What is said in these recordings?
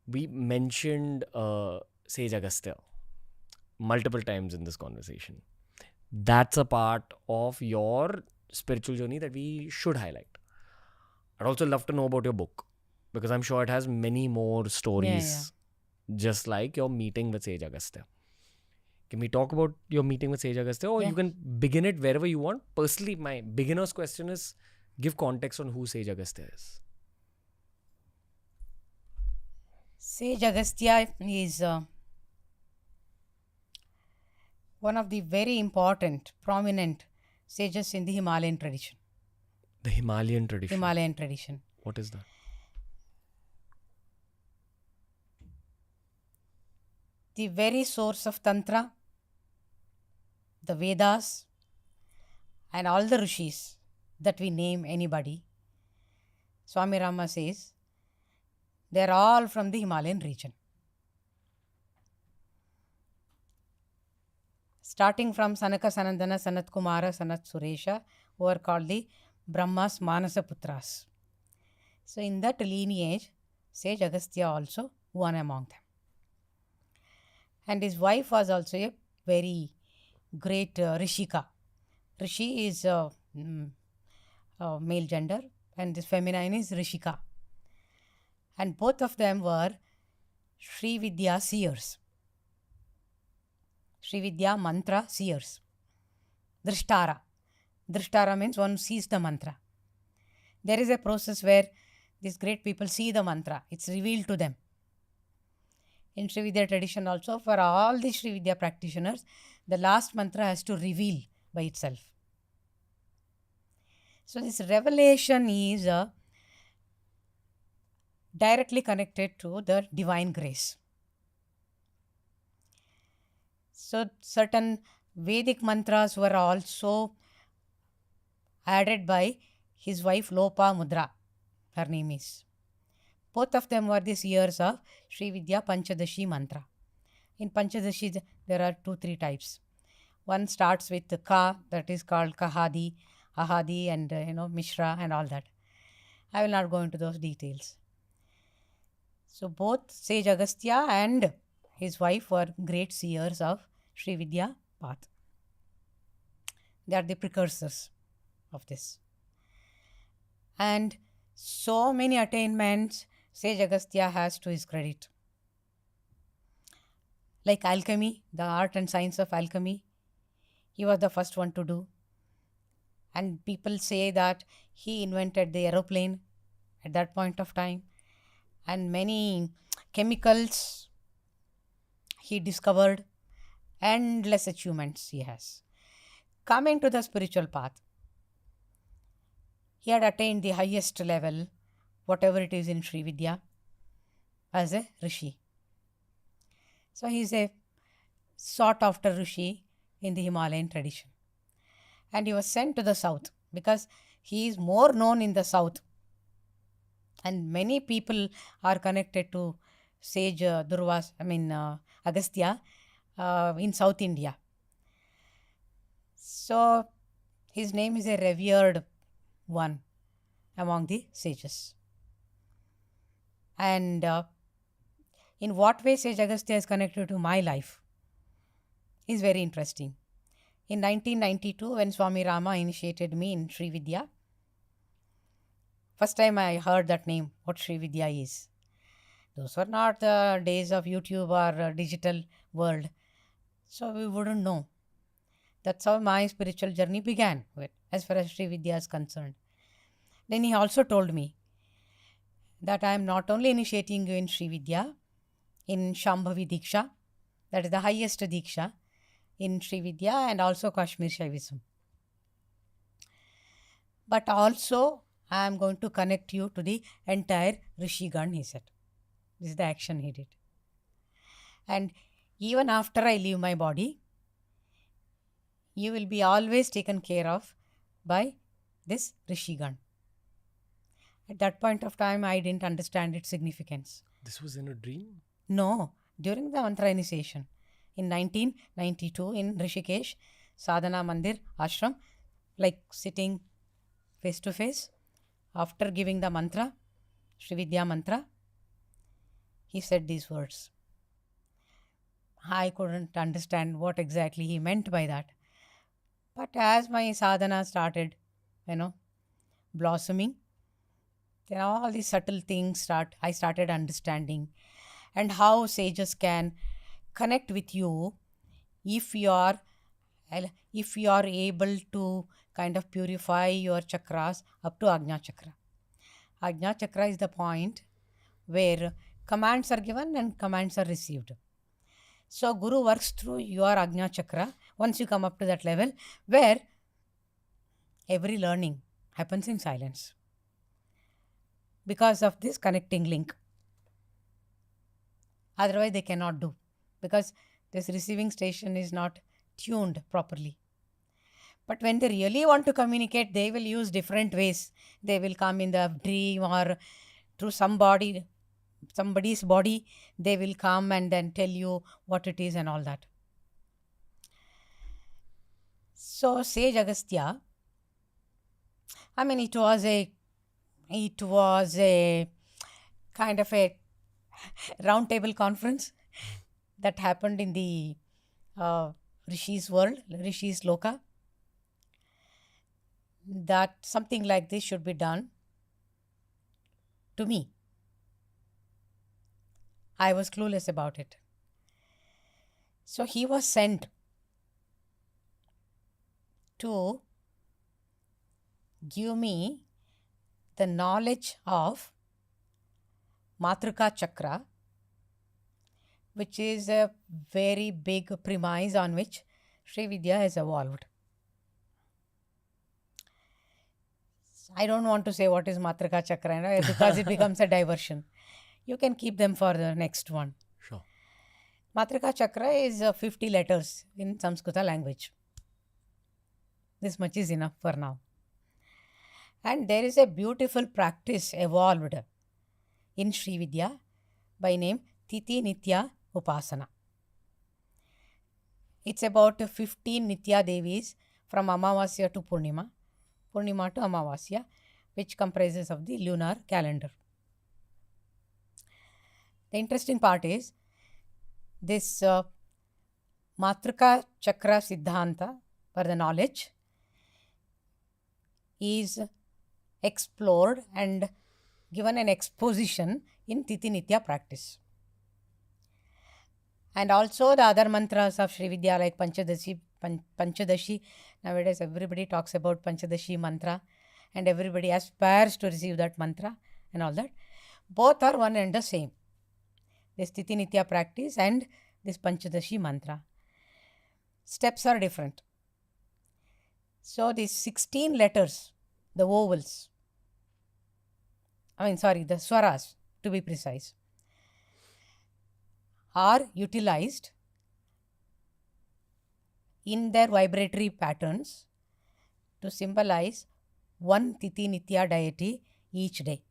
We mentioned Sage Agastya multiple times in this conversation. That's a part of your spiritual journey that we should highlight. I'd also love to know about your book because I'm sure it has many more stories, just like your meeting with Sage Agastya. Can we talk about your meeting with Sage Agastya, or you can begin it wherever you want? Personally, my beginner's question is give context on who Sage Agastya is. Sage Agastya is one of the very important, prominent sages in the Himalayan tradition. The Himalayan tradition. Himalayan tradition. What is that? The very source of Tantra, the Vedas, and all the rishis that we name anybody, Swami Rama says, they're all from the Himalayan region. Starting from Sanaka, Sanandana, Sanat Kumara, Sanat Suresha, who are called the Brahma's Manasa Putras. So in that lineage, Sage Agastya also one among them. And his wife was also a very great Rishika. Rishi is male gender and this feminine is Rishika. And both of them were Sri Vidya seers. Sri Vidya mantra seers. Drishtara. Drishtara means one sees the mantra. There is a process where these great people see the mantra. It's revealed to them. In Sri Vidya tradition also, for all the Sri Vidya practitioners, the last mantra has to reveal by itself. So this revelation is directly connected to the divine grace. So certain Vedic mantras were also added by his wife Lopa Mudra, her name is. Both of them were the seers of Sri Vidya Panchadashi mantra. In Panchadashi, there are 2-3 types. One starts with the Ka, that is called Kahadi, Ahadi, and Mishra, and all that. I will not go into those details. So both Sage Agastya and his wife were great seers of Sri Vidya path. They are the precursors of this. And so many attainments Sage Agastya has to his credit. Like alchemy, the art and science of alchemy, he was the first one to do. And people say that he invented the aeroplane at that point of time. And many chemicals he discovered. Endless achievements he has. Coming to the spiritual path, he had attained the highest level, whatever it is in Sri Vidya, as a Rishi. So he is a sought after Rishi in the Himalayan tradition. And he was sent to the south because he is more known in the south. And many people are connected to Sage Agastya in South India. So his name is a revered one among the sages. And in what way Sage Agastya is connected to my life is very interesting. In 1992, when Swami Rama initiated me in Sri Vidya, first time I heard that name, what Sri Vidya is. Those were not the days of YouTube or digital world. So we wouldn't know. That's how my spiritual journey began, as far as Sri Vidya is concerned. Then he also told me that I am not only initiating you in Sri Vidya, in Shambhavi Diksha, that is the highest Diksha in Sri Vidya, and also Kashmir Shaivism, but also I am going to connect you to the entire Rishigan, he said. This is the action he did. And even after I leave my body, you will be always taken care of by this Rishigan. At that point of time, I didn't understand its significance. This was in a dream? No, during the mantra initiation in 1992 in Rishikesh, Sadhana Mandir Ashram, like sitting face to face, after giving the mantra, Sri Vidya mantra, he said these words. I couldn't understand what exactly he meant by that. But as my sadhana started, you know, blossoming, then all these subtle things I started understanding, and how sages can connect with you if you are if you are able to kind of purify your chakras up to Ajna chakra. Ajna chakra is the point where commands are given and commands are received. So Guru works through your Ajna chakra once you come up to that level where every learning happens in silence because of this connecting link. Otherwise, they cannot do, because this receiving station is not tuned properly. But when they really want to communicate, they will use different ways. They will come in the dream or through somebody's body. They will come and then tell you what it is and all that. So Sage Agastya, I mean, it was a kind of a round table conference that happened in the Rishi's world, Rishi's Loka, that something like this should be done to me. I was clueless about it. So he was sent to give me the knowledge of Matrika Chakra, which is a very big premise on which Sri Vidya has evolved. I don't want to say what is Matrika Chakra because it becomes a diversion. You can keep them for the next one. Sure. Matrika Chakra is 50 letters in Sanskrit language. This much is enough for now. And there is a beautiful practice evolved in Sri Vidya by name Titi Nitya Upasana. It's about 15 Nitya Devis from Amavasya to Purnima, Purnima to Amavasya, which comprises of the lunar calendar. The interesting part is this Matrika Chakra Siddhanta, for the knowledge, is explored and given an exposition in Titi Nitya practice. And also the other mantras of Sri Vidya like Panchadashi. Nowadays everybody talks about Panchadashi mantra and everybody aspires to receive that mantra and all that. Both are one and the same. This Titi Nitya practice and this Panchadashi mantra. Steps are different. So these 16 letters, the vowels, the swaras to be precise, are utilized in their vibratory patterns to symbolize one Titi Nitya deity each day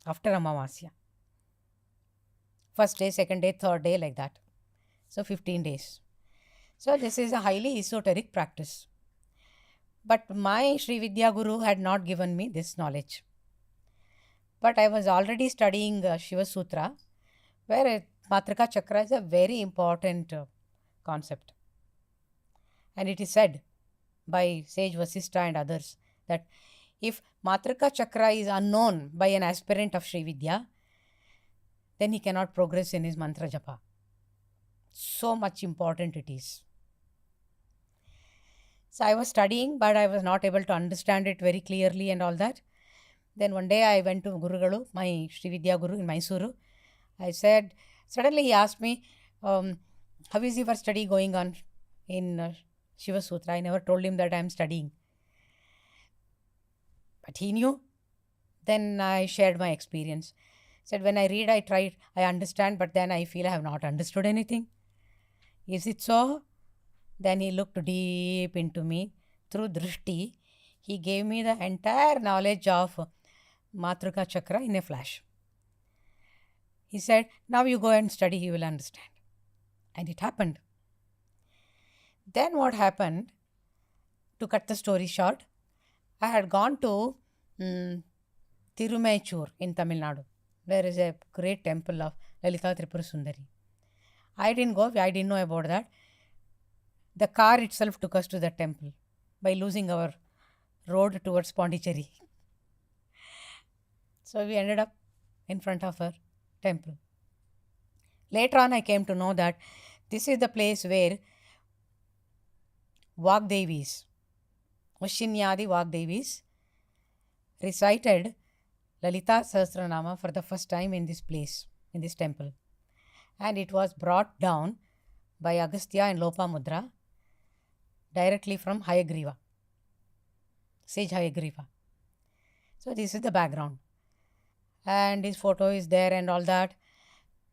after Amavasya. First day, second day, third day, like that. So 15 days. So this is a highly esoteric practice. But my Sri Vidya Guru had not given me this knowledge. But I was already studying Shiva Sutra, where Matrika Chakra is a very important concept. And it is said by Sage Vasistha and others that if Matrika Chakra is unknown by an aspirant of Sri Vidya, then he cannot progress in his mantra japa. So much important it is. So I was studying, but I was not able to understand it very clearly and all that. Then one day I went to Guru Galu, my Sri Vidya Guru in Mysuru. I said, suddenly he asked me, how is your study going on in Shiva Sutra? I never told him that I am studying. But he knew. Then I shared my experience. Said, when I read, I try, I understand, but then I feel I have not understood anything. Is it so? Then he looked deep into me through drishti. He gave me the entire knowledge of Matrika Chakra in a flash. He said, now you go and study, you will understand. And it happened. Then what happened, to cut the story short, I had gone to Tirumechur in Tamil Nadu. There is a great temple of Lalita Tripura Sundari. I didn't go, I didn't know about that. The car itself took us to the temple by losing our road towards Pondicherry. So we ended up in front of her temple. Later on, I came to know that this is the place where Vagdevis, Vashinyadi Vagdevis, recited Lalita Sahasranama for the first time in this place, in this temple. And it was brought down by Agastya and Lopamudra directly from Hayagriva, sage Hayagriva. So this is the background. And his photo is there and all that.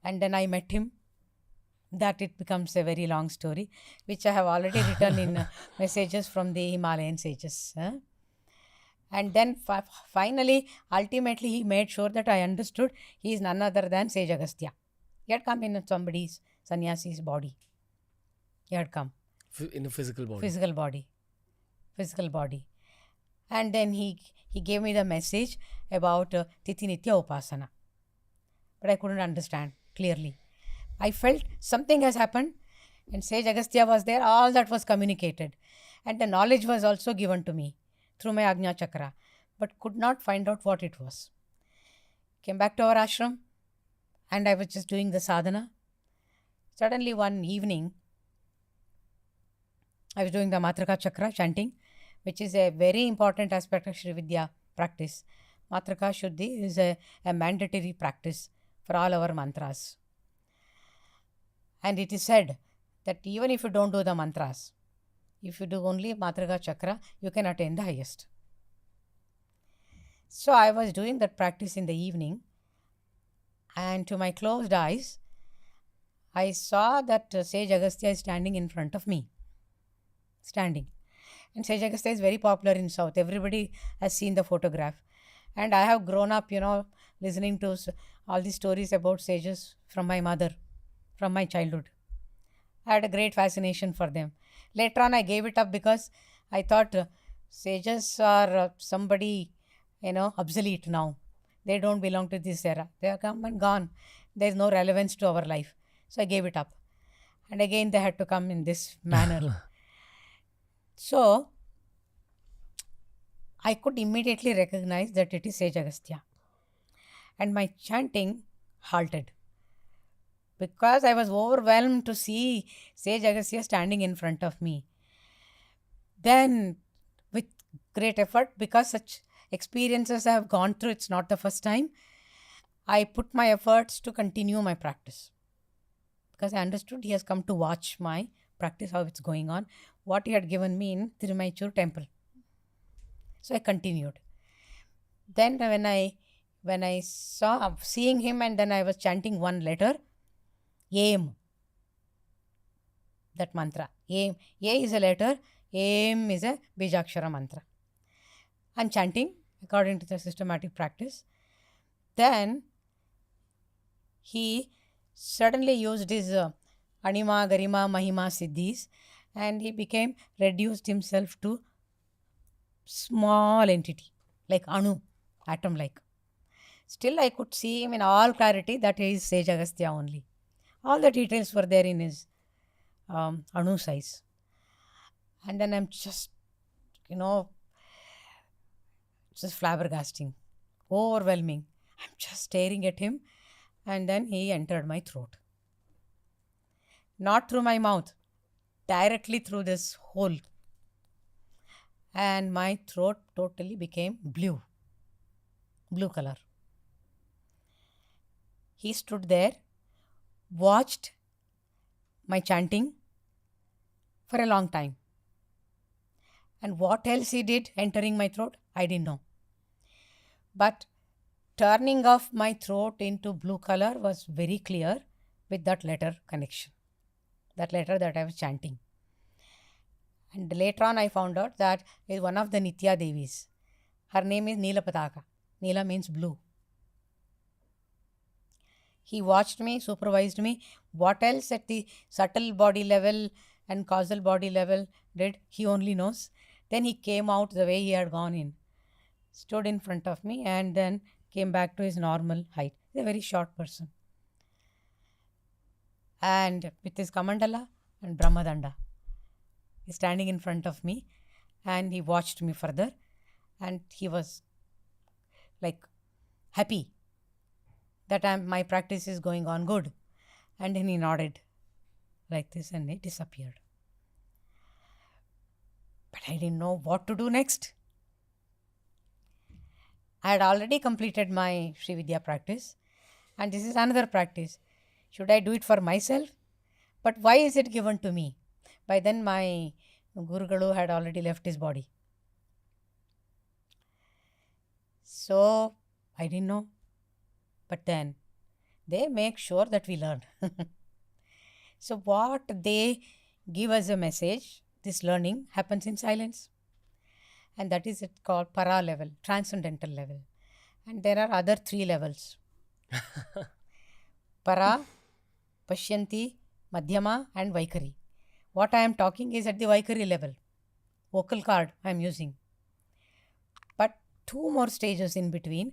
And then I met him. That it becomes a very long story, which I have already written in messages from the Himalayan sages. And then finally, ultimately, he made sure that I understood he is none other than Sage Agastya. He had come in somebody's sannyasi's body. He had come. In a physical body. Physical body. Physical body. And then he gave me the message about Tithi Nitya Upasana. But I couldn't understand clearly. I felt something has happened and Sage Agastya was there. All that was communicated. And the knowledge was also given to me through my Ajna Chakra. But could not find out what it was. Came back to our ashram and I was just doing the sadhana. Suddenly one evening, I was doing the Matraka Chakra chanting, which is a very important aspect of Sri Vidya practice. Matraka Shuddhi is a mandatory practice for all our mantras. And it is said that even if you don't do the mantras, if you do only Matraka Chakra, you can attain the highest. So I was doing that practice in the evening, and to my closed eyes, I saw that Sage Agastya is standing in front of me. Standing. And Sage Agastya is very popular in South. Everybody has seen the photograph. And I have grown up, listening to all the stories about sages from my mother, from my childhood. I had a great fascination for them. Later on, I gave it up because I thought sages are somebody, obsolete now. They don't belong to this era. They are come and gone. There is no relevance to our life. So I gave it up. And again, they had to come in this manner. So, I could immediately recognize that it is Sage Agastya. And my chanting halted. Because I was overwhelmed to see Sage Agastya standing in front of me. Then, with great effort, because such experiences I have gone through, it's not the first time, I put my efforts to continue my practice. Because I understood he has come to watch my practice, how it's going on, what he had given me in Tirumaichur temple. So I continued. Then when I saw seeing him, and then I was chanting one letter, Aim. That mantra. Aim. A is a letter, Aim is a Bijakshara mantra. I'm chanting according to the systematic practice. Then he suddenly used his Anima, Garima, Mahima, Siddhis, and he reduced himself to small entity, like Anu, atom-like. Still, I could see him in all clarity that he is Sage Agastya only. All the details were there in his Anu size. And then I'm just, just flabbergasting, overwhelming. I'm just staring at him, and then he entered my throat. Not through my mouth, directly through this hole. And my throat totally became blue color. He stood there, watched my chanting for a long time. And what else he did entering my throat, I didn't know. But turning off my throat into blue color was very clear with that letter connection. That letter that I was chanting. And later on I found out that is one of the Nitya Devis. Her name is Neela Pataka. Neela means blue. He watched me, supervised me. What else at the subtle body level and causal body level did, he only knows. Then he came out the way he had gone in. Stood in front of me and then came back to his normal height. He's a very short person. and with his Kamandala and Brahmadanda. He's standing in front of me and he watched me further and he was like happy that my practice is going on good. And then he nodded like this and he disappeared. But I didn't know what to do next. I had already completed my Sri Vidya practice and this is another practice. Should I do it for myself? But why is it given to me? By then my Guru Galu had already left his body. So I didn't know. But then they make sure that we learn. So what they give as a message, this learning happens in silence. And that is it called para level, transcendental level. And there are other 3 levels. Para, Pashyanti, Madhyama and Vaikari. What I am talking is at the Vaikari level. Vocal cord I am using. But 2 more stages in between,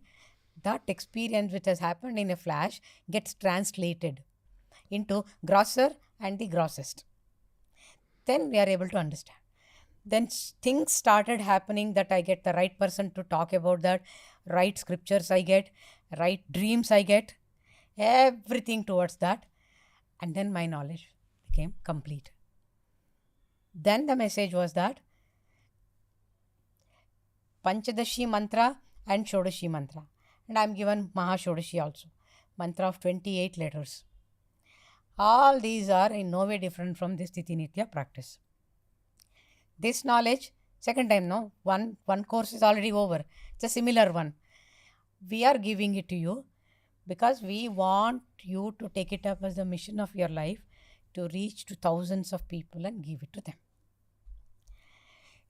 that experience which has happened in a flash gets translated into grosser and the grossest. Then we are able to understand. Then things started happening that I get the right person to talk about that, right scriptures I get, right dreams I get, everything towards that. And then my knowledge became complete. Then the message was that Panchadashi mantra and Shodashi mantra. And I am given Mahashodashi also, mantra of 28 letters. All these are in no way different from this Titi Nitya practice. This knowledge, second time, no, one course is already over. It's a similar one. We are giving it to you because we want you to take it up as the mission of your life to reach to thousands of people and give it to them.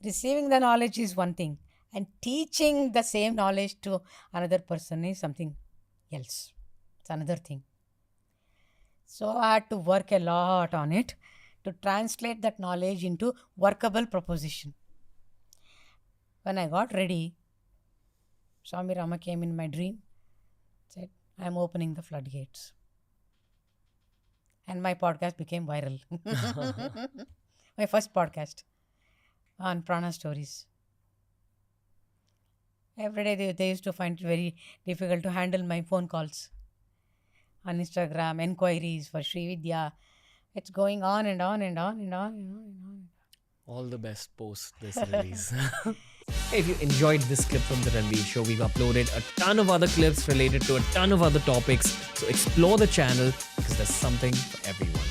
Receiving the knowledge is one thing and teaching the same knowledge to another person is something else. It's another thing. So I had to work a lot on it to translate that knowledge into workable proposition. When I got ready, Swami Rama came in my dream, said, I am opening the floodgates. And my podcast became viral. My first podcast on Prana Stories. Every day they used to find it very difficult to handle my phone calls on Instagram, enquiries for Sri Vidya. It's going on and on and on and on and on and on. All the best post this release. If you enjoyed this clip from the Ranveer Show, we've uploaded a ton of other clips related to a ton of other topics. So explore the channel because there's something for everyone.